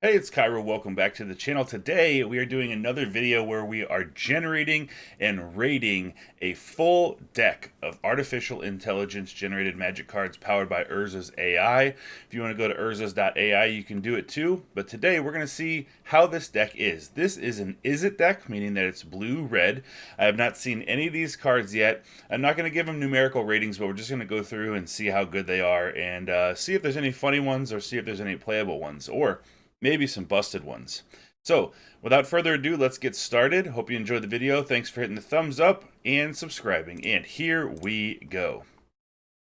Hey, it's Kaero. Welcome back to the channel. Today we are doing another video where we are generating and rating a full deck of artificial intelligence generated magic cards powered by Urzas A.I. If you want to go to Urzas.ai, you can do it too. But today we're going to see how this deck is. This is an Is It deck, meaning that it's blue-red. I have not seen any of these cards yet. I'm not going to give them numerical ratings, but we're just going to go through and see how good they are and see if there's any funny ones or see if there's any playable ones. Or maybe some busted ones. So, without further ado, let's get started. Hope you enjoyed the video. Thanks for hitting the thumbs up and subscribing. And here we go.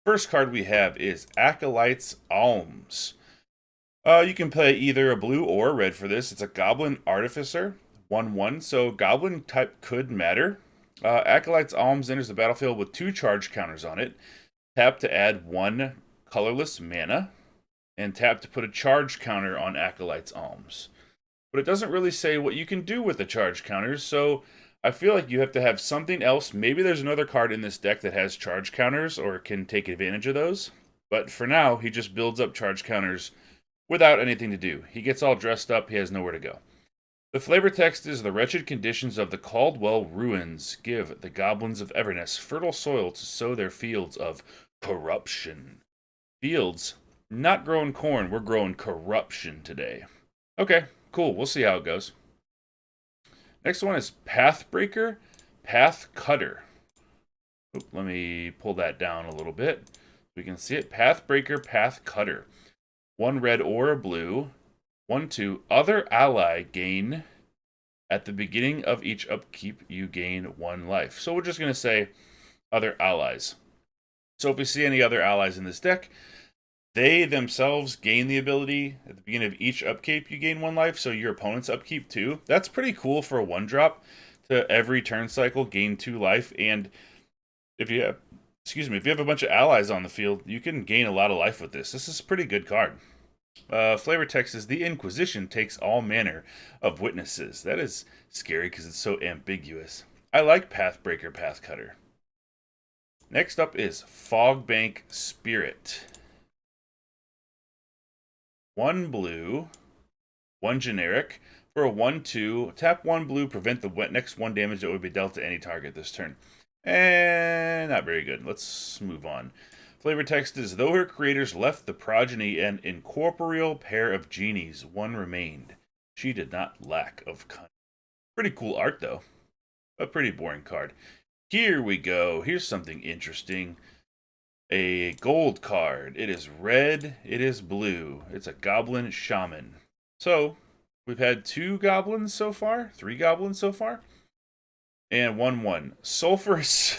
First card we have is Acolyte's Alms. You can play either a blue or a red for this. It's a Goblin Artificer, 1/1, so Goblin type could matter. Acolyte's Alms enters the battlefield with 2 charge counters on it. Tap to add 1 colorless mana, and tap to put a charge counter on Acolyte's Alms. But it doesn't really say what you can do with the charge counters, so I feel like you have to have something else. Maybe there's another card in this deck that has charge counters or can take advantage of those. But for now, he just builds up charge counters without anything to do. He gets all dressed up, he has nowhere to go. The flavor text is: the wretched conditions of the Caldwell ruins give the goblins of Everness fertile soil to sow their fields of corruption. Fields. Not growing corn, we're growing corruption today. Okay, cool, we'll see how it goes. Next one is Pathbreaker, Path Cutter. Oop, let me pull that down a little bit. We can see it. Pathbreaker, Path Cutter. 1 red or a blue. 1/2. Other ally gain. At the beginning of each upkeep, you gain 1 life. So we're just going to say other allies. So if we see any other allies in this deck, they themselves gain the ability. At the beginning of each upkeep, you gain 1 life, so your opponent's upkeep too. That's pretty cool for a 1-drop to every turn cycle gain 2 life. And if you have, if you have a bunch of allies on the field, you can gain a lot of life with this. This is a pretty good card. Flavor text is: the Inquisition takes all manner of witnesses. That is scary because it's so ambiguous. I like Pathbreaker, Pathcutter. Next up is Fogbank Spirit. 1 blue, 1 generic. For a 1/2, tap 1 blue, prevent the next 1 damage that would be dealt to any target this turn. And not very good. Let's move on. Flavor text is: though her creators left the progeny an incorporeal pair of genies, 1 remained. She did not lack of cunning. Pretty cool art, though. A pretty boring card. Here we go. Here's something interesting. A gold card. It is red. It is blue. It's a Goblin Shaman. So, we've had 2 goblins so far. 3 goblins so far. And 1/1. Sulphurous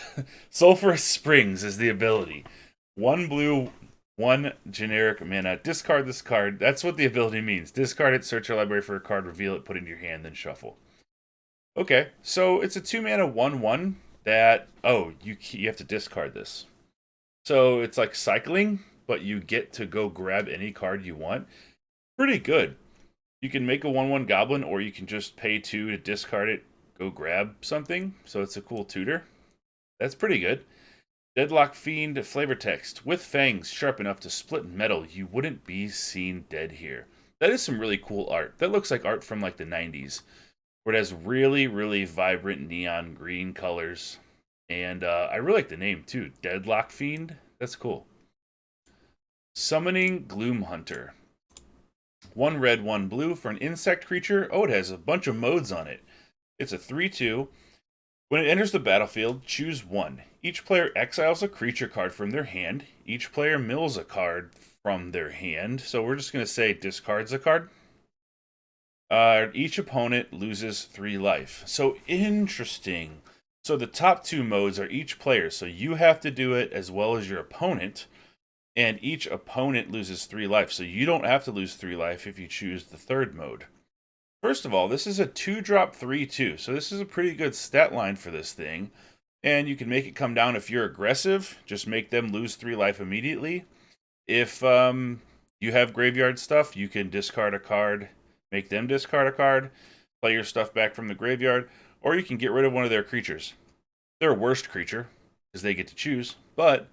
Springs is the ability. 1 blue, 1 generic mana. Discard this card. That's what the ability means. Discard it, search your library for a card, reveal it, put it in your hand, then shuffle. Okay, so it's a 2 mana 1/1 that, you have to discard this. So it's like cycling, but you get to go grab any card you want. Pretty good. You can make a 1/1 goblin, or you can just pay 2 to discard it, go grab something. So it's a cool tutor. That's pretty good. Deadlock Fiend flavor text: with fangs sharp enough to split metal, you wouldn't be seen dead here. That is some really cool art. That looks like art from like the 90s, where it has really, really vibrant neon green colors. And I really like the name, too. Deadlock Fiend. That's cool. Summoning Gloom Hunter. 1 red, 1 blue for an insect creature. Oh, it has a bunch of modes on it. It's a 3/2. When it enters the battlefield, choose 1. Each player exiles a creature card from their hand. Each player mills a card from their hand. So we're just going to say discards a card. Each opponent loses 3 life. So interesting. So the top 2 modes are each player, so you have to do it as well as your opponent, and each opponent loses 3 life, so you don't have to lose 3 life if you choose the 3rd mode. First of all, this is a 2-drop 3/2, so this is a pretty good stat line for this thing, and you can make it come down if you're aggressive. Just make them lose 3 life immediately. If you have graveyard stuff, you can discard a card, make them discard a card, play your stuff back from the graveyard, or you can get rid of one of their creatures. They're a worst creature, because they get to choose. But,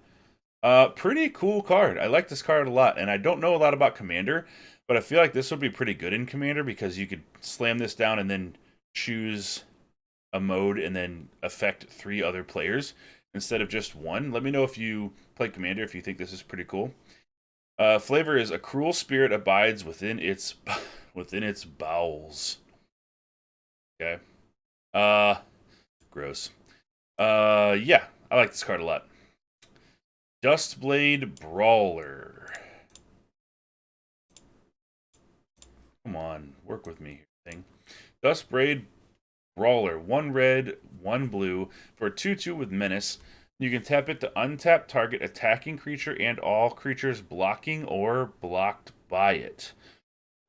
pretty cool card. I like this card a lot. And I don't know a lot about Commander, But I feel like this would be pretty good in Commander because you could slam this down and then choose a mode and then affect 3 other players instead of just one. Let me know if you play Commander if you think this is pretty cool. Flavor is a cruel spirit abides within its within its bowels. Okay. Gross. Yeah, I like this card a lot. Dustblade Brawler. Come on, work with me here, thing. Dustblade Brawler, 1 red, 1 blue, for a 2/2 with Menace. You can tap it to untap target attacking creature and all creatures blocking or blocked by it.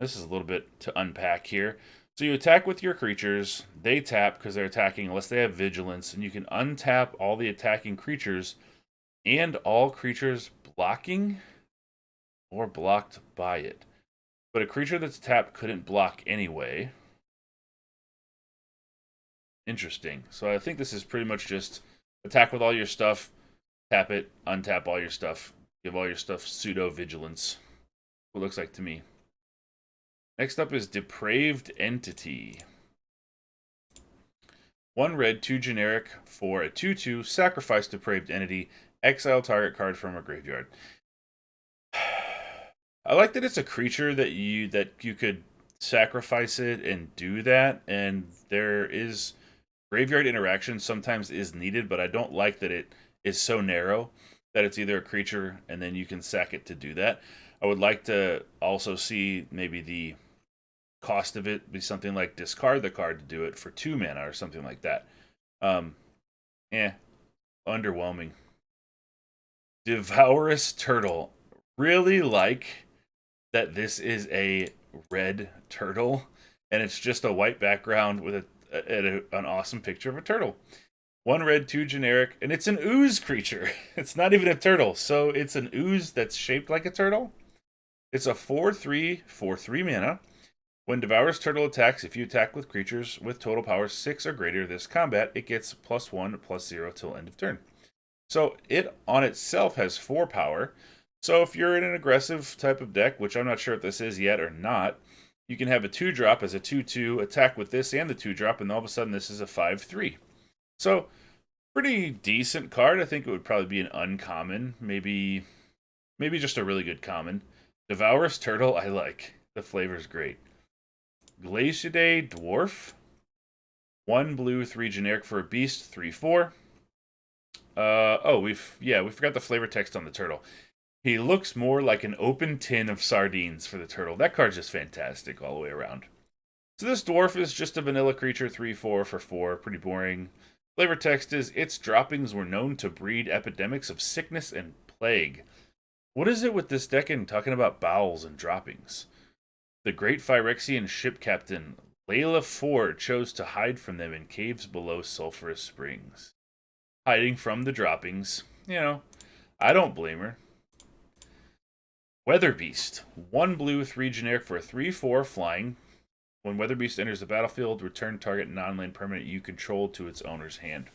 This is a little bit to unpack here. So you attack with your creatures, they tap because they're attacking unless they have vigilance, and you can untap all the attacking creatures and all creatures blocking or blocked by it. But a creature that's tapped couldn't block anyway. Interesting. So I think this is pretty much just attack with all your stuff, tap it, untap all your stuff, give all your stuff pseudo-vigilance. What it looks like to me. Next up is Depraved Entity. 1 red, 2 generic for a 2/2, sacrifice Depraved Entity, exile target card from a graveyard. I like that it's a creature that you could sacrifice it and do that, and there is graveyard interaction sometimes is needed, but I don't like that it is so narrow that it's either a creature and then you can sack it to do that. I would like to also see maybe the cost of it be something like discard the card to do it for 2 mana or something like that. Underwhelming. Devourous Turtle. Really like that this is a red turtle and it's just a white background with an awesome picture of a turtle. 1 red, 2 generic, and it's an ooze creature. It's not even a turtle, so it's an ooze that's shaped like a turtle. It's a 4/3 for 3 mana. When Devourous Turtle attacks, if you attack with creatures with total power 6 or greater this combat, it gets +1/+0 till end of turn. So it on itself has 4 power. So if you're in an aggressive type of deck, which I'm not sure if this is yet or not, you can have a 2-drop as a 2/2, attack with this and the 2-drop, and all of a sudden this is a 5/3. So, pretty decent card. I think it would probably be an uncommon, maybe just a really good common. Devourous Turtle, I like. The flavor's great. Glaciade Dwarf. 1 blue, 3 generic for a beast, 3/4. We forgot the flavor text on the turtle. He looks more like an open tin of sardines for the turtle. That card's just fantastic all the way around. So this dwarf is just a vanilla creature, 3/4 for 4. Pretty boring. Flavor text is, its droppings were known to breed epidemics of sickness and plague. What is it with this deck and talking about bowels and droppings? The great Phyrexian ship captain, Layla Ford, chose to hide from them in caves below sulphurous springs. Hiding from the droppings. I don't blame her. Weather Beast. 1 blue, 3 generic for a 3/4 flying. When Weather Beast enters the battlefield, return target non-land permanent you control to its owner's hand.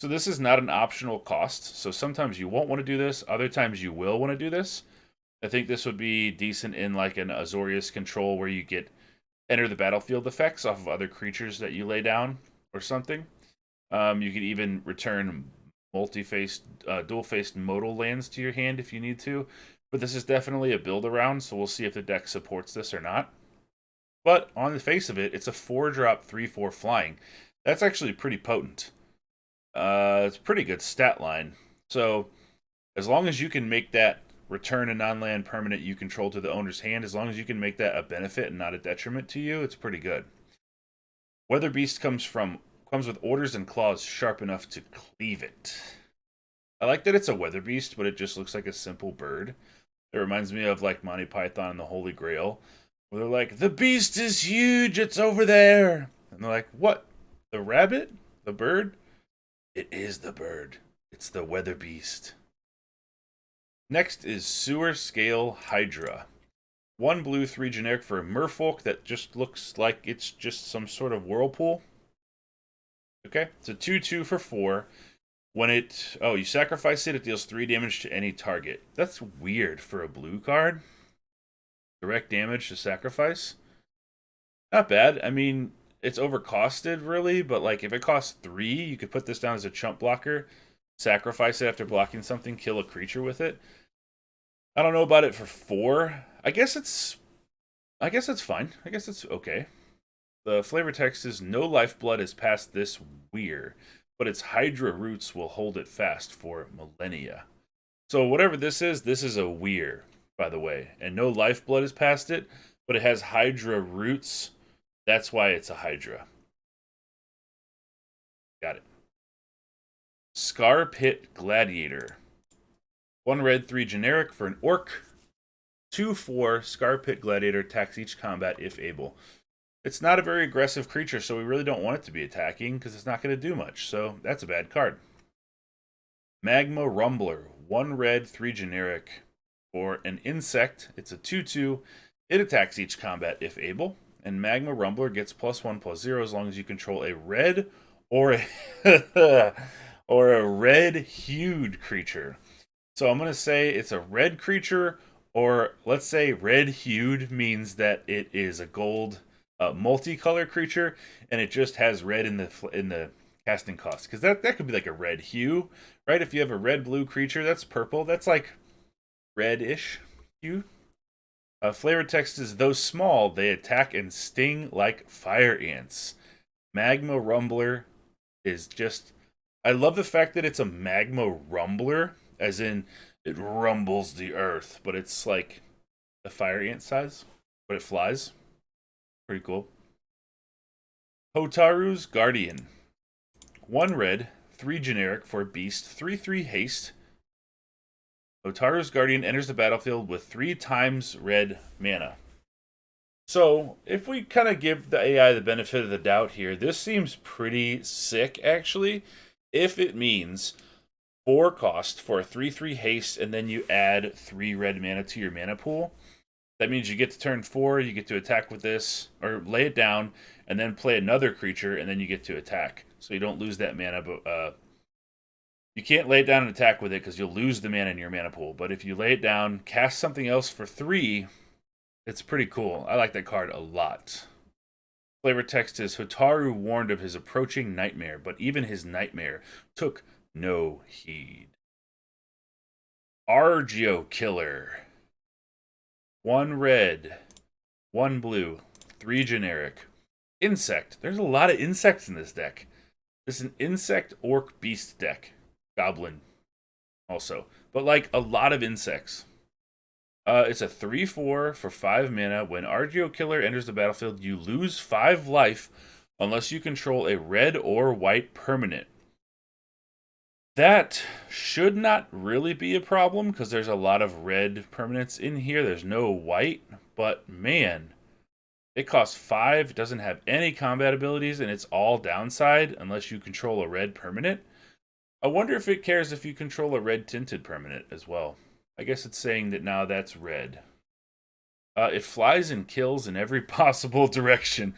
So this is not an optional cost. So sometimes you won't want to do this. Other times you will want to do this. I think this would be decent in like an Azorius control where you get enter the battlefield effects off of other creatures that you lay down or something. You could even return multi-faced, dual-faced modal lands to your hand if you need to. But this is definitely a build around, so we'll see if the deck supports this or not. But on the face of it, it's a 4-drop 3/4 flying. That's actually pretty potent. It's a pretty good stat line. So as long as you can make that return a non-land permanent you control to the owner's hand, as long as you can make that a benefit and not a detriment to you, it's pretty good. Weather Beast comes with orders and claws sharp enough to cleave it. I like that it's a Weather Beast, but it just looks like a simple bird. It reminds me of like Monty Python and the Holy Grail, where they're like, the beast is huge, it's over there. And they're like, what? The rabbit? The bird? It is the bird. It's the Weather Beast. Next is Sewer Scale Hydra. 1 blue, 3 generic for a merfolk that just looks like it's just some sort of whirlpool. Okay, it's a 2/2 for 4. When you sacrifice it, it deals 3 damage to any target. That's weird for a blue card. Direct damage to sacrifice. Not bad. I mean, it's overcosted, really, but like if it costs 3, you could put this down as a chump blocker, sacrifice it after blocking something, kill a creature with it. I don't know about it for 4. I guess it's fine. I guess it's okay. The flavor text is no lifeblood is past this weir, but its hydra roots will hold it fast for millennia. So whatever this is a weir, by the way. And no lifeblood is past it, but it has hydra roots. That's why it's a hydra. Got it. Scar Pit Gladiator. 1 red, 3 generic for an orc. 2/4 Scar Pit Gladiator attacks each combat if able. It's not a very aggressive creature, so we really don't want it to be attacking because it's not going to do much. So that's a bad card. Magma Rumbler. 1 red, 3 generic for an insect. It's a 2/2. It attacks each combat if able. And Magma Rumbler gets +1/+0 as long as you control a red or a or a red hued creature. So I'm going to say it's a red creature, or let's say red hued means that it is a gold multicolor creature, and it just has red in the casting cost. Because that could be like a red hue, right? If you have a red blue creature that's purple, that's like reddish hue. Flavor text is, though small, they attack and sting like fire ants. Magma Rumbler is just... I love the fact that it's a Magma Rumbler, as in it rumbles the earth, but it's like the fire ant size, but it flies. Pretty cool. Hotaru's Guardian. 1 red, 3 generic for a beast, 3/3 haste. Hotaru's Guardian enters the battlefield with 3 times red mana. So, if we kind of give the AI the benefit of the doubt here, this seems pretty sick, actually, if it means 4 cost for a 3/3 haste, and then you add 3 red mana to your mana pool. That means you get to turn 4, you get to attack with this, or lay it down, and then play another creature, and then you get to attack. So you don't lose that mana, but you can't lay it down and attack with it because you'll lose the mana in your mana pool. But if you lay it down, cast something else for 3, it's pretty cool. I like that card a lot. Flavor text is, Hotaru warned of his approaching nightmare, but even his nightmare took no heed. Argio Killer. 1 red, 1 blue, 3 generic. Insect. There's a lot of insects in this deck. This is an insect orc beast deck. Goblin also. But like a lot of insects. It's a 3/4 for 5 mana. When Argio Killer enters the battlefield, you lose 5 life unless you control a red or white permanent. That should not really be a problem because there's a lot of red permanents in here. There's no white, but man, it costs 5, doesn't have any combat abilities, and it's all downside unless you control a red permanent. I wonder if it cares if you control a red tinted permanent as well. I guess it's saying that now that's red. It flies and kills in every possible direction.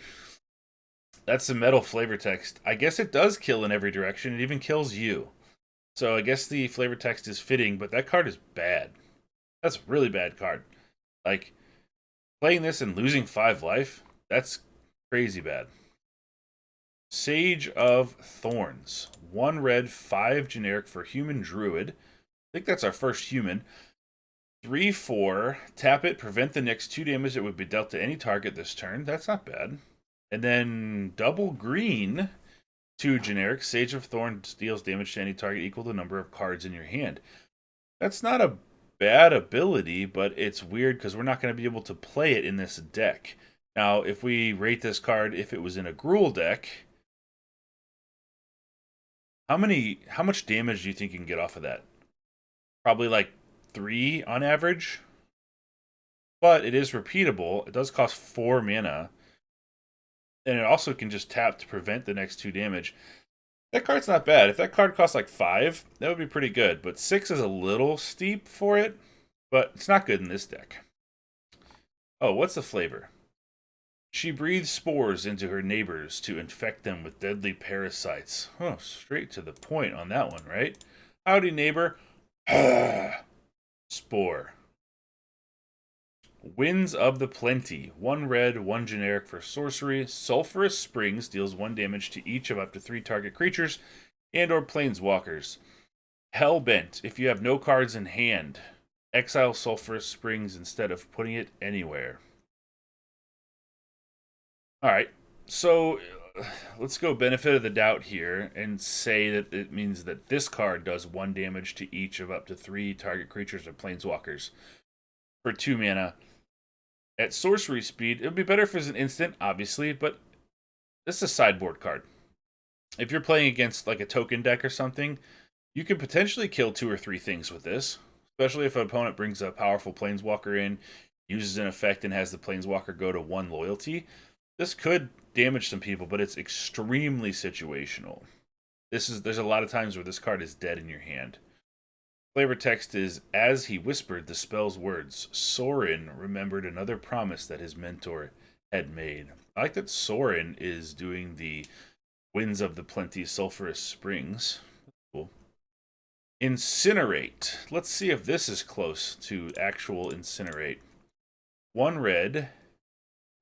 That's the metal flavor text. I guess it does kill in every direction. It even kills you. So I guess the flavor text is fitting, but that card is bad. That's a really bad card. Like, playing this and losing 5 life, that's crazy bad. Sage of Thorns. 1 red, 5 generic for human druid. I think that's our first human. 3/4, tap it, prevent the next 2 damage that would be dealt to any target this turn. That's not bad. And then double green, 2 generic. Sage of Thorns deals damage to any target equal to the number of cards in your hand. That's not a bad ability, but it's weird because we're not going to be able to play it in this deck. Now, if we rate this card, if it was in a Gruul deck, how much damage do you think you can get off of that? Probably like 3 on average. But it is repeatable. It does cost 4 mana. And it also can just tap to prevent the next 2 damage. That card's not bad. If that card costs like 5, that would be pretty good. But 6 is a little steep for it. But it's not good in this deck. Oh, what's the flavor? She breathes spores into her neighbors to infect them with deadly parasites. Oh, straight to the point on that one, right? Howdy, neighbor. Spore. Winds of the Plenty. 1 red, 1 generic for sorcery. Sulphurous Springs deals 1 damage to each of up to 3 target creatures and or planeswalkers. Hellbent. If you have no cards in hand, exile Sulphurous Springs instead of putting it anywhere. Alright, so let's go benefit of the doubt here and say that it means that this card does 1 damage to each of up to 3 target creatures or planeswalkers for 2 mana. At sorcery speed, it would be better if it was an instant, obviously, but this is a sideboard card. If you're playing against like a token deck or something, you could potentially kill 2 or 3 things with this, especially if an opponent brings a powerful planeswalker in, uses an effect, and has the planeswalker go to 1 loyalty. This could damage some people, but it's extremely situational. There's a lot of times where this card is dead in your hand. Flavor text is, as he whispered the spell's words, Sorin remembered another promise that his mentor had made. I like that Sorin is doing the Winds of the Plenty Sulphurous Springs. Cool. Incinerate. Let's see if this is close to actual Incinerate. 1 red,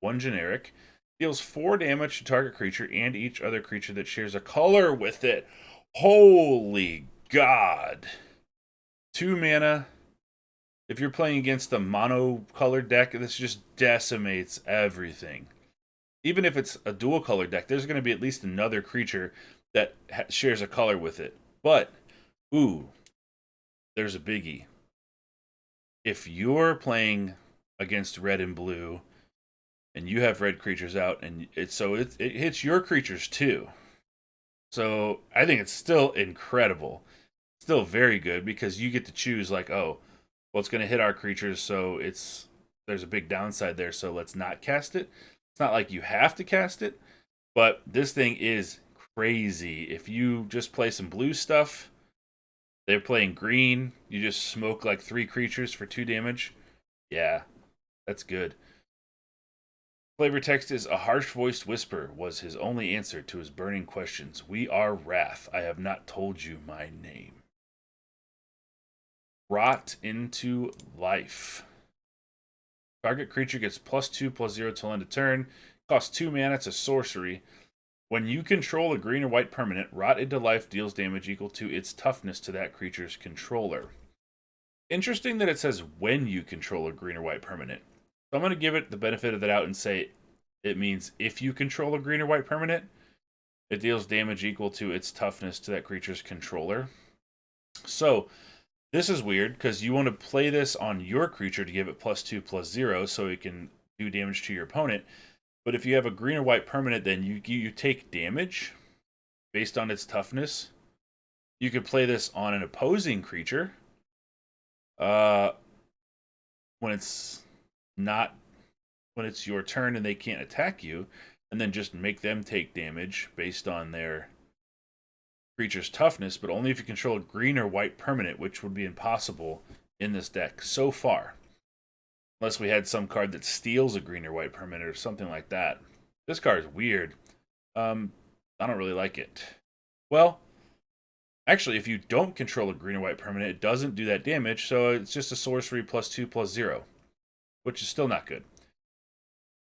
1 generic. Deals 4 damage to target creature and each other creature that shares a color with it. Holy God. 2 mana. If you're playing against a mono-colored deck, this just decimates everything. Even if it's a dual-color deck, there's going to be at least another creature that shares a color with it. But, ooh, there's a biggie. If you're playing against red and blue, and you have red creatures out, and it hits your creatures too. So I think it's still incredible. Still very good because you get to choose like, oh, well, it's going to hit our creatures, so there's a big downside there, so let's not cast it. It's not like you have to cast it, but this thing is crazy. If you just play some blue stuff, they're playing green, you just smoke like 3 creatures for 2 damage. Yeah, that's good. Flavor text is, a harsh-voiced whisper was his only answer to his burning questions. We are Wrath. I have not told you my name. Rot into life. Target creature gets +2/+0 till end of turn. Costs 2 mana. It's a sorcery. When you control a green or white permanent, Rot into life deals damage equal to its toughness to that creature's controller. Interesting that it says when you control a green or white permanent. So I'm going to give it the benefit of the doubt and say it means if you control a green or white permanent, it deals damage equal to its toughness to that creature's controller. So this is weird because you want to play this on your creature to give it +2/+0 so it can do damage to your opponent. But if you have a green or white permanent, then you take damage based on its toughness. You could play this on an opposing creature when it's your turn and they can't attack you, and then just make them take damage based on their creature's toughness, but only if you control a green or white permanent, which would be impossible in this deck so far. Unless we had some card that steals a green or white permanent or something like that. This card is weird. I don't really like it. Well, actually, if you don't control a green or white permanent, it doesn't do that damage, so it's just a sorcery +2/+0, which is still not good.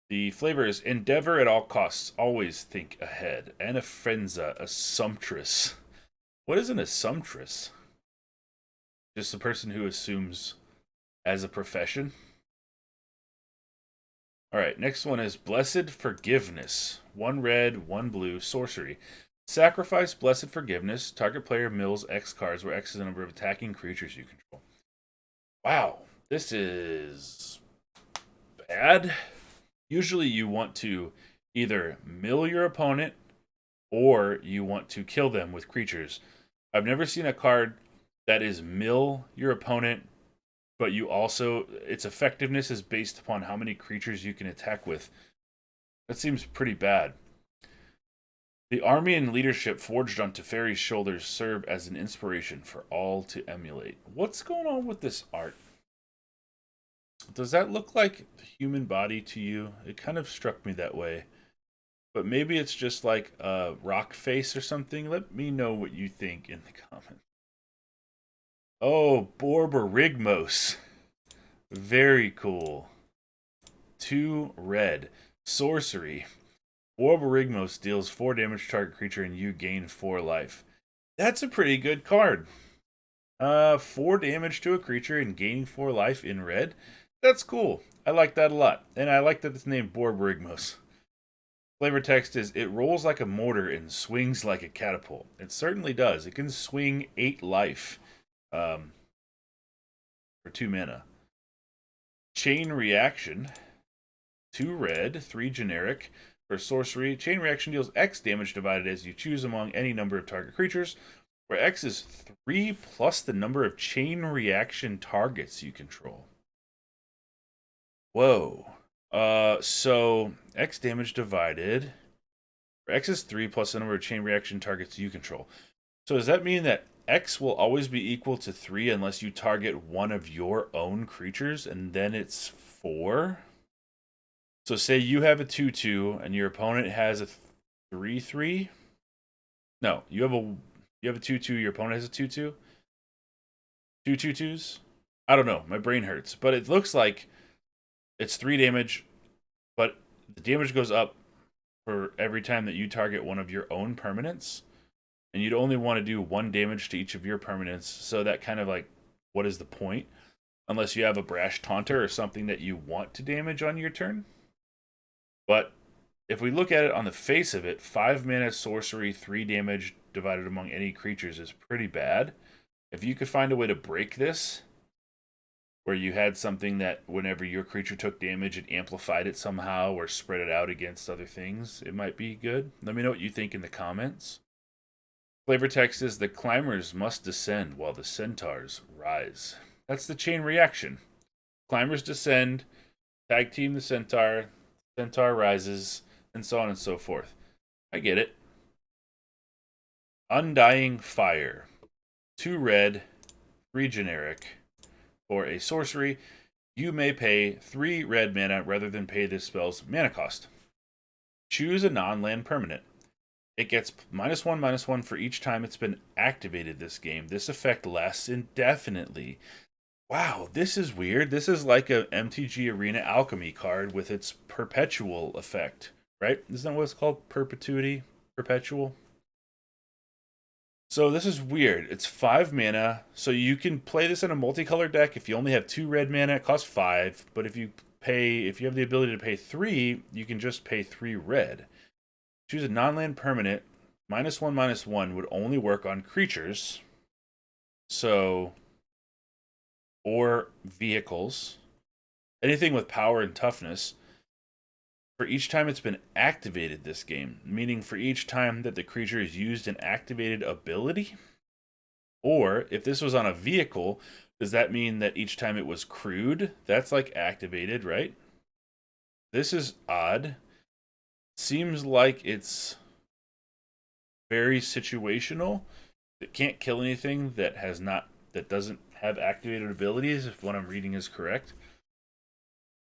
The flavor is endeavor at all costs. Always think ahead. Anaphenza, assumptress. What is an assumptress? Just a person who assumes as a profession? Alright, next one is Blessed Forgiveness. 1 red, 1 blue, sorcery. Sacrifice Blessed Forgiveness. Target player mills X cards, where X is the number of attacking creatures you control. Wow, this is bad. Usually you want to either mill your opponent or you want to kill them with creatures. I've never seen a card that is mill your opponent, but you also, its effectiveness is based upon how many creatures you can attack with. That seems pretty bad. The army and leadership forged on Teferi's shoulders serve as an inspiration for all to emulate. What's going on with this art? Does that look like the human body to you? It kind of struck me that way. But maybe it's just like a rock face or something. Let me know what you think in the comments. Oh, Borborygmos. Very cool. 2 red. Sorcery. Warborigmos deals 4 damage to target creature and you gain 4 life. That's a pretty good card. 4 damage to a creature and gaining 4 life in red. That's cool. I like that a lot. And I like that it's named Warborigmos. Flavor text is, it rolls like a mortar and swings like a catapult. It certainly does. It can swing 8 life for 2 mana. Chain Reaction. 2 red, 3 generic. For sorcery, Chain Reaction deals X damage divided as you choose among any number of target creatures, where X is 3 plus the number of Chain Reaction targets you control. Whoa. So X damage divided, where X is 3 plus the number of Chain Reaction targets you control. So does that mean that X will always be equal to 3 unless you target one of your own creatures, and then it's 4? So say you have a 2/2 and your opponent has a 3/3. No, you have a 2/2. Your opponent has a 2/2. 2 2/2s. I don't know. My brain hurts, but it looks like it's 3 damage, but the damage goes up for every time that you target one of your own permanents, and you'd only want to do 1 damage to each of your permanents. So that kind of like, what is the point? Unless you have a Brash Taunter or something that you want to damage on your turn. But if we look at it on the face of it, 5 mana sorcery, 3 damage divided among any creatures is pretty bad. If you could find a way to break this, where you had something that whenever your creature took damage, it amplified it somehow or spread it out against other things, it might be good. Let me know what you think in the comments. Flavor text is, the climbers must descend while the centaurs rise. That's the chain reaction. Climbers descend, tag team the centaur rises, and so on and so forth. I get it. Undying Fire. 2 red, 3 generic. For a sorcery, you may pay 3 red mana rather than pay this spell's mana cost. Choose a non-land permanent. It gets -1/-1 for each time it's been activated this game. This effect lasts indefinitely. Wow, this is weird. This is like a MTG Arena Alchemy card with its Perpetual effect, right? Isn't that what it's called? Perpetuity? Perpetual? So this is weird. It's 5 mana, so you can play this in a multicolor deck. If you only have 2 red mana, it costs 5. But if you have the ability to pay 3, you can just pay 3 red. Choose a non-land permanent. -1/-1 would only work on creatures. So, or vehicles. Anything with power and toughness. For each time it's been activated this game, meaning for each time that the creature has used an activated ability. Or if this was on a vehicle, does that mean that each time it was crewed, that's like activated, right? This is odd. Seems like it's very situational. It can't kill anything that doesn't have activated abilities, if what I'm reading is correct.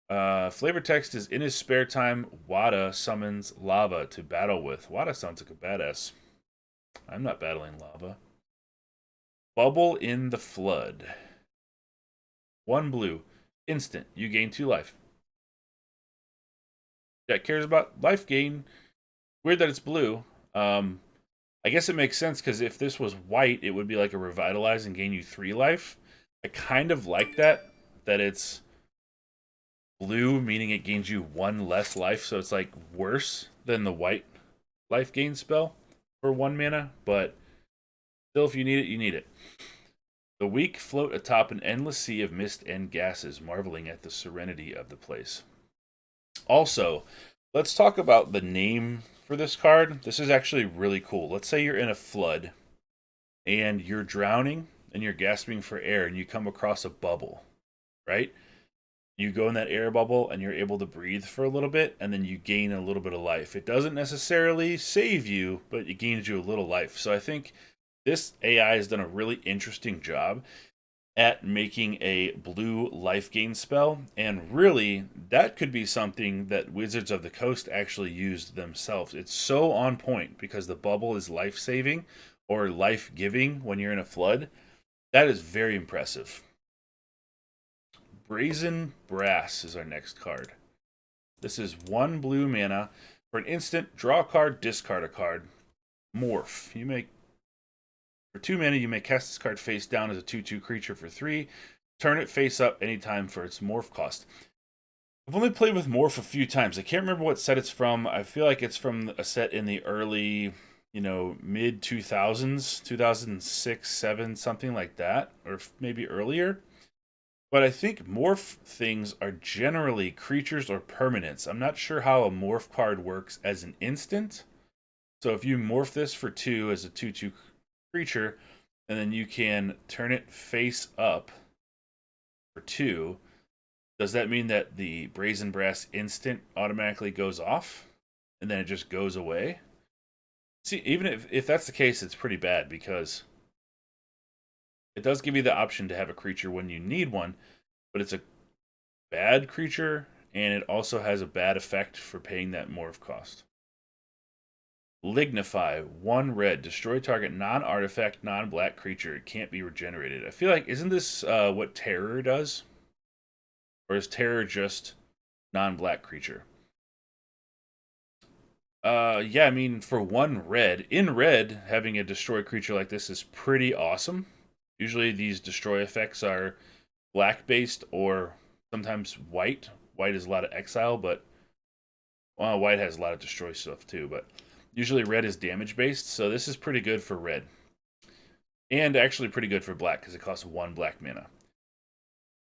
Flavor text is, in his spare time, Wada summons lava to battle with. Wada sounds like a badass. I'm not battling lava. Bubble in the Flood. 1 blue. Instant. You gain 2 life. That cares about life gain. Weird that it's blue. I guess it makes sense because if this was white, it would be like a revitalize and gain you 3 life. I kind of like that it's blue, meaning it gains you 1 less life, so it's like worse than the white life gain spell for 1 mana, but still, if you need it, you need it. The weak float atop an endless sea of mist and gases, marveling at the serenity of the place. Also, let's talk about the name for this card. This is actually really cool. Let's say you're in a flood and you're drowning and you're gasping for air and you come across a bubble, right? You go in that air bubble and you're able to breathe for a little bit, and then you gain a little bit of life. It doesn't necessarily save you, but it gains you a little life. So I think this AI has done a really interesting job at making a blue life gain spell, and really, that could be something that Wizards of the Coast actually used themselves. It's so on point because the bubble is life-saving or life-giving when you're in a flood. That is very impressive. Brazen Brass is our next card. This is 1 blue mana. For an instant, draw a card, discard a card. Morph. For 2 mana, you may cast this card face down as a 2/2 creature for 3. Turn it face up anytime for its morph cost. I've only played with Morph a few times. I can't remember what set it's from. I feel like it's from a set in the early, mid 2000s, 2006, 7, something like that, or maybe earlier. But I think Morph things are generally creatures or permanents. I'm not sure how a Morph card works as an instant. So if you morph this for 2 as a 2/2 creature, and then you can turn it face up for 2, does that mean that the Brazen Brass instant automatically goes off and then it just goes away? See, even if that's the case, it's pretty bad because it does give you the option to have a creature when you need one, but it's a bad creature and it also has a bad effect for paying that morph cost. Lignify, 1 red. Destroy target non-artifact, non-black creature. It can't be regenerated. I feel like, isn't this what Terror does? Or is Terror just non-black creature? Yeah, I mean, for 1 red, in red, having a destroy creature like this is pretty awesome. Usually these destroy effects are black-based or sometimes white. White is a lot of exile, but white has a lot of destroy stuff too, but usually red is damage-based, so this is pretty good for red. And actually pretty good for black, because it costs 1 black mana.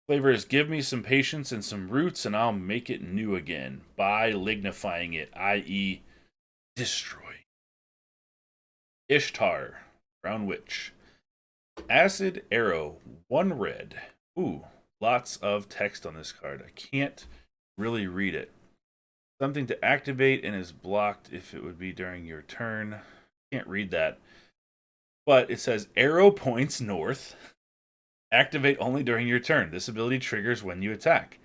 Flavor is give me some patience and some roots, and I'll make it new again by lignifying it, i.e. destroy. Ishtar, Brown Witch. Acid Arrow, 1 red. Ooh, lots of text on this card. I can't really read it. Something to activate and is blocked if it would be during your turn. Can't read that. But it says arrow points north. Activate only during your turn. This ability triggers when you attack.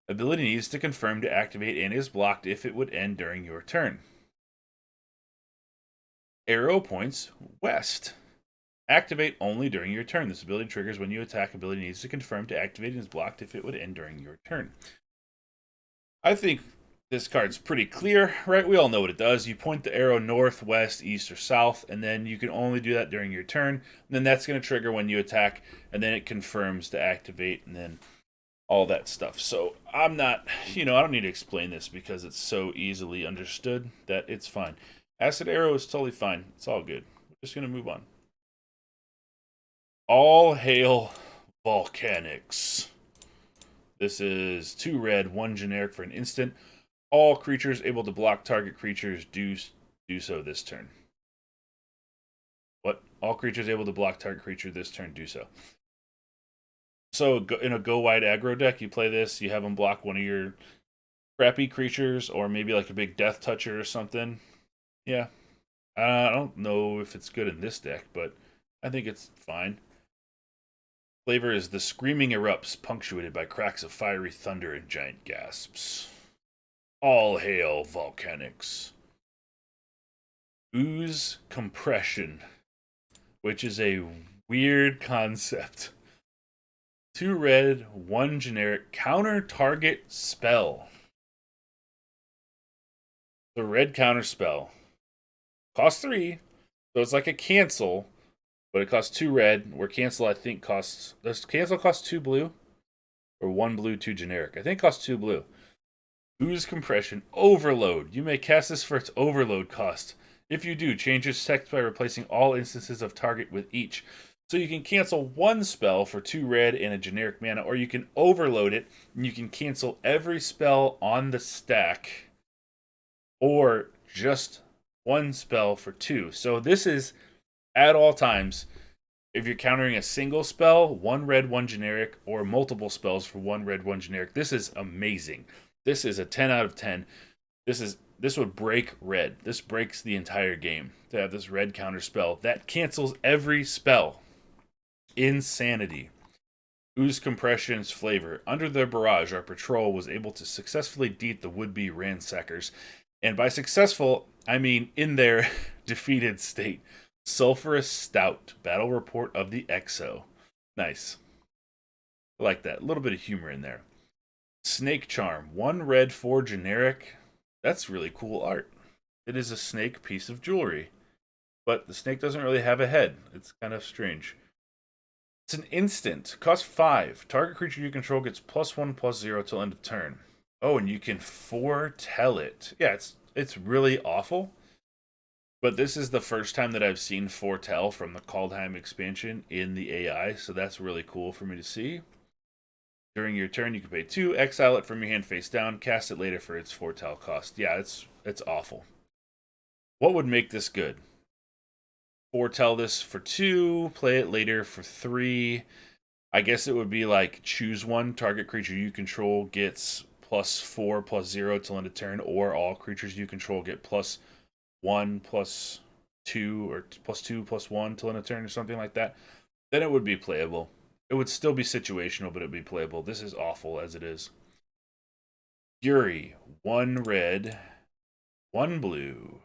Ability needs to confirm to activate and is blocked if it would end during your turn. Arrow points west. Activate only during your turn. This ability triggers when you attack. Ability needs to confirm to activate and is blocked if it would end during your turn. I think this card's pretty clear, right? We all know what it does. You point the arrow north, west, east, or south, and then you can only do that during your turn. And then that's going to trigger when you attack, and then it confirms to activate, and then all that stuff. So I'm not, I don't need to explain this because it's so easily understood that it's fine. Acid Arrow is totally fine. It's all good. We're just going to move on. All Hail Volcanics. This is 2 red, 1 generic for an instant. All creatures able to block target creatures do so this turn. What? All creatures able to block target creature this turn do so. So in a go wide aggro deck, you play this, you have them block one of your crappy creatures, or maybe like a big Death Toucher or something. Yeah. I don't know if it's good in this deck, but I think it's fine. Flavor is the screaming erupts, punctuated by cracks of fiery thunder and giant gasps. All Hail Volcanics. Ooze Compression, which is a weird concept. 2 red, 1 generic, counter target spell. The red counter spell. Costs 3, so it's like a cancel, but it costs 2 red, where cancel I think costs... Does cancel cost 2 blue? Or 1 blue, 2 generic? I think it costs 2 blue. Ooze Compression, Overload. You may cast this for its Overload cost. If you do, change its text by replacing all instances of target with each. So you can cancel 1 spell for 2 red and a generic mana, or you can overload it, and you can cancel every spell on the stack, or just 1 spell for 2. So this is, at all times, if you're countering a single spell, 1 red, 1 generic, or multiple spells for 1 red, 1 generic. This is amazing. This is a 10 out of 10. This would break red. This breaks the entire game to have this red counter spell that cancels every spell. Insanity. Ooze Compression's Flavor. Under the barrage, our patrol was able to successfully defeat the would-be ransackers. And by successful, I mean in their defeated state. Sulphurous Stout. Battle Report of the Exo. Nice. I like that. A little bit of humor in there. Snake Charm. 1 red, 4 generic. That's really cool art. It is a snake piece of jewelry. But the snake doesn't really have a head. It's kind of strange. It's an instant. Costs 5. Target creature you control gets +1/+0 till end of turn. Oh, and you can foretell it. Yeah, it's really awful. But this is the first time that I've seen Foretell from the Kaldheim expansion in the AI, so that's really cool for me to see. During your turn, you can pay 2, exile it from your hand face down, cast it later for its Foretell cost. Yeah, it's awful. What would make this good? Foretell this for 2, play it later for 3. I guess it would be like choose one, target creature you control gets +4/+0 till end of turn, or all creatures you control get +1/+2 or +2/+1 till end of turn or something like that. Then it would be playable. It would still be situational, but it would be playable. This is awful as it is. Fury, 1 red, 1 blue.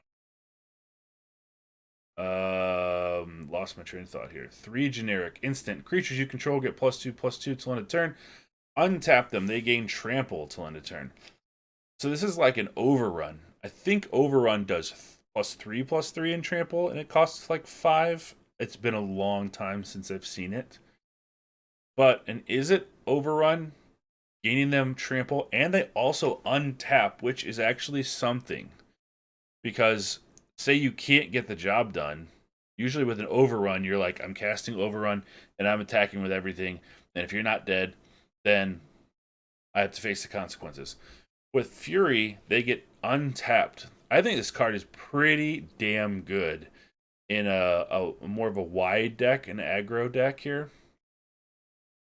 Lost my train of thought here. 3 generic. Instant. Creatures you control get +2/+2 till end of turn. Untap them. They gain trample till end of turn. So this is like an overrun. I think overrun does +3/+3 in trample, and it costs like 5. It's been a long time since I've seen it. But, and is it overrun? Gaining them trample, and they also untap, which is actually something. Because, say you can't get the job done, usually with an overrun, you're like, I'm casting overrun, and I'm attacking with everything, and if you're not dead, then I have to face the consequences. With Fury, they get untapped. I think this card is pretty damn good in a more of a wide deck, an aggro deck here.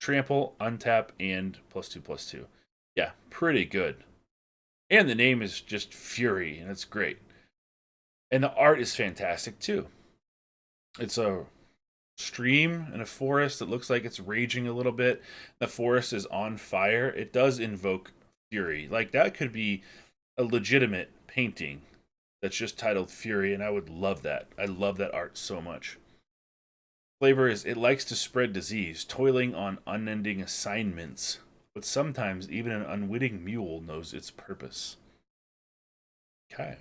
Trample, untap, and +2/+2. Yeah, pretty good. And the name is just Fury, and it's great. And the art is fantastic too. It's a stream in a forest that looks like it's raging a little bit. The forest is on fire. It does invoke Fury. Like, that could be a legitimate painting that's just titled Fury, and I would love that. I love that art so much. Flavor is, it likes to spread disease, toiling on unending assignments, but sometimes even an unwitting mule knows its purpose. Okay.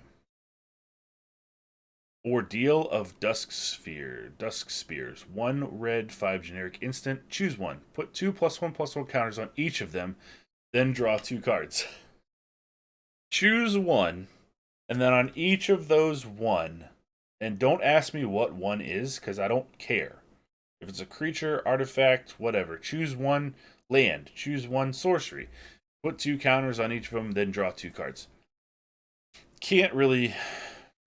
Ordeal of Dusk Spears. 1 red, 5 generic instant. Choose one. Put 2 +1/+1 counters on each of them, then draw 2 cards. Choose one, and then on each of those one, and don't ask me what one is, because I don't care. If it's a creature, artifact, whatever. Choose one land. Choose one sorcery. Put 2 counters on each of them, then draw 2 cards. Can't really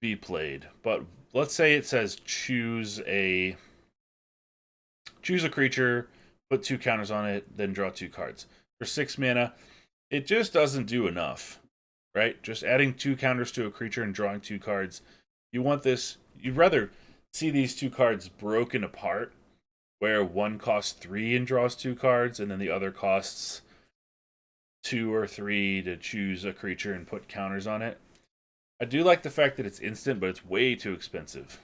be played, but let's say it says choose a creature, put 2 counters on it, then draw 2 cards. For 6 mana, it just doesn't do enough, right? Just adding 2 counters to a creature and drawing 2 cards. You want this, you'd rather see these 2 cards broken apart, where one costs 3 and draws 2 cards, and then the other costs 2 or 3 to choose a creature and put counters on it. I do like the fact that it's instant, but it's way too expensive.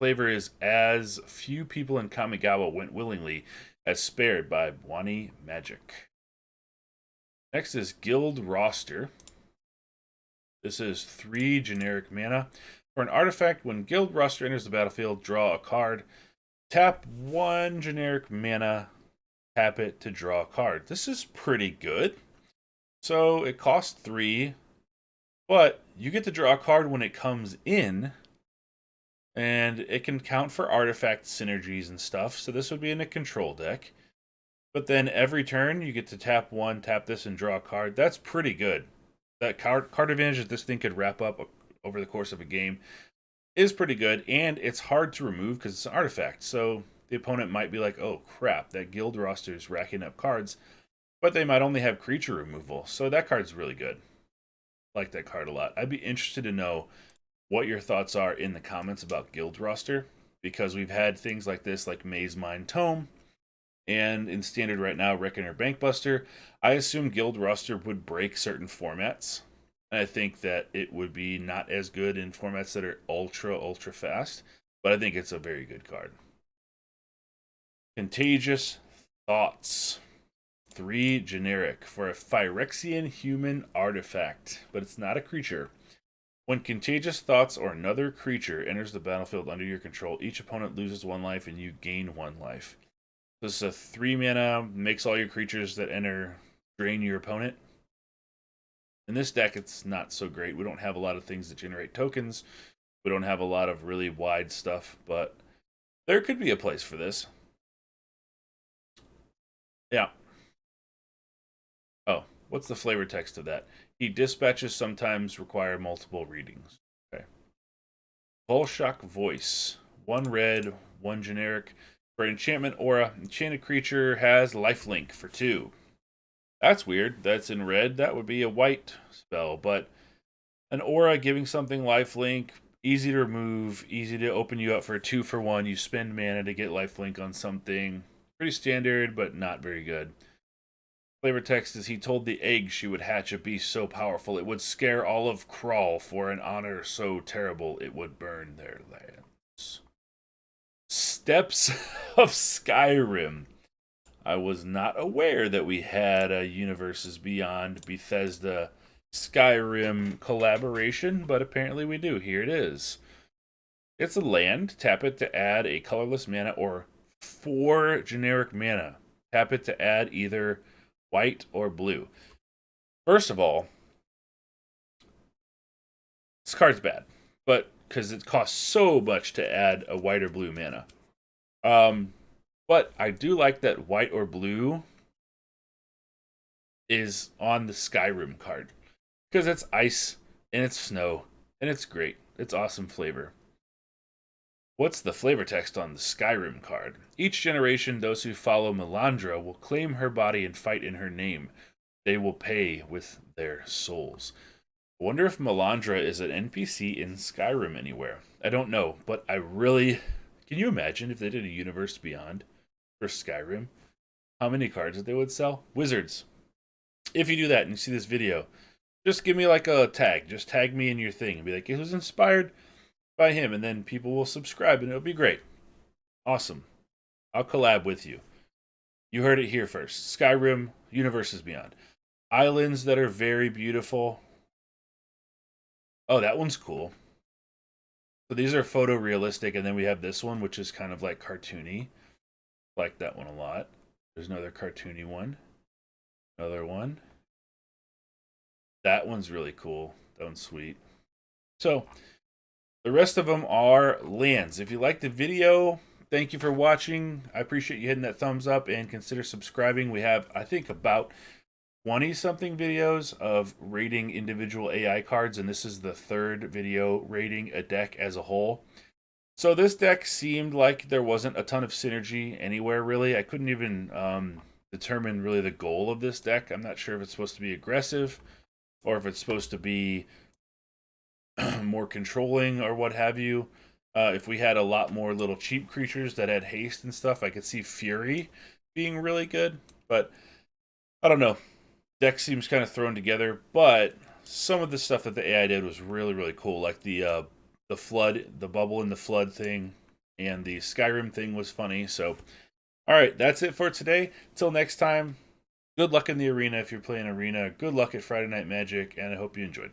Flavor is, as few people in Kamigawa went willingly, as spared by Wani Magic. Next is Guild Roster. This is 3 generic mana. For an artifact, when Guild Roster enters the battlefield, draw a card. Tap 1 generic mana, tap it to draw a card. This is pretty good. So it costs 3, but you get to draw a card when it comes in, and it can count for artifact synergies and stuff. So this would be in a control deck. But then every turn, you get to tap 1, tap this, and draw a card. That's pretty good. That card advantage that this thing could wrap up over the course of a game is pretty good, and it's hard to remove because it's an artifact. So the opponent might be like, oh crap, that guild roster is racking up cards, but they might only have creature removal. So that card's really good. I like that card a lot. I'd be interested to know what your thoughts are in the comments about guild roster, because we've had things like this, like Maze Mine Tome, and in standard right now, Reckoner Bankbuster. I assume guild roster would break certain formats. I think that it would be not as good in formats that are ultra fast, but I think it's a very good card. Contagious Thoughts. 3 generic for a Phyrexian human artifact, but it's not a creature. When Contagious Thoughts or another creature enters the battlefield under your control, each opponent loses 1 life and you gain 1 life. This is a 3 mana, makes all your creatures that enter drain your opponent. In this deck, it's not so great. We don't have a lot of things that generate tokens. We don't have a lot of really wide stuff, but there could be a place for this. Yeah. Oh, what's the flavor text of that? He dispatches sometimes require multiple readings. Okay. Volshock Voice. 1 red, 1 generic. For enchantment aura, enchanted creature has lifelink for 2. That's weird. That's in red. That would be a white spell, but an aura giving something lifelink, easy to remove, easy to open you up for a 2-for-1. You spend mana to get lifelink on something. Pretty standard, but not very good. Flavor text is he told the egg she would hatch a beast so powerful it would scare all of Crawl for an honor so terrible it would burn their lands. Steps of Skyrim. I was not aware that we had a Universes Beyond Bethesda Skyrim collaboration, but apparently we do. Here it is. It's a land. Tap it to add a colorless mana or 4 generic mana. Tap it to add either white or blue. First of all, this card's bad, but because it costs so much to add a white or blue mana. But I do like that white or blue is on the Skyrim card. Because it's ice, and it's snow, and it's great. It's awesome flavor. What's the flavor text on the Skyrim card? Each generation, those who follow Melandra will claim her body and fight in her name. They will pay with their souls. I wonder if Melandra is an NPC in Skyrim anywhere. I don't know, but I really... Can you imagine if they did a Universe Beyond for Skyrim? How many cards that they would sell? Wizards. If you do that and you see this video, just give me like a tag. Just tag me in your thing and be like, it was inspired by him. And then people will subscribe and it'll be great. Awesome. I'll collab with you. You heard it here first. Skyrim, Universes Beyond. Islands that are very beautiful. Oh, that one's cool. So these are photorealistic, and then we have this one, which is kind of like cartoony. Like that one a lot. There's another cartoony one. Another one. That one's really cool. That one's sweet. So, the rest of them are lands. If you liked the video, thank you for watching. I appreciate you hitting that thumbs up and consider subscribing. We have, I think, about 20-something videos of rating individual AI cards, and this is the 3rd video rating a deck as a whole. So this deck seemed like there wasn't a ton of synergy anywhere, really. I couldn't even determine really the goal of this deck. I'm not sure if it's supposed to be aggressive or if it's supposed to be more controlling or what have you. If we had a lot more little cheap creatures that had haste and stuff, I could see Fury being really good. But I don't know. Deck seems kind of thrown together, but some of the stuff that the AI did was really, really cool. Like the flood, the bubble in the flood thing, and the Skyrim thing was funny. So, all right, that's it for today. Till next time, good luck in the arena if you're playing arena. Good luck at Friday Night Magic, and I hope you enjoyed.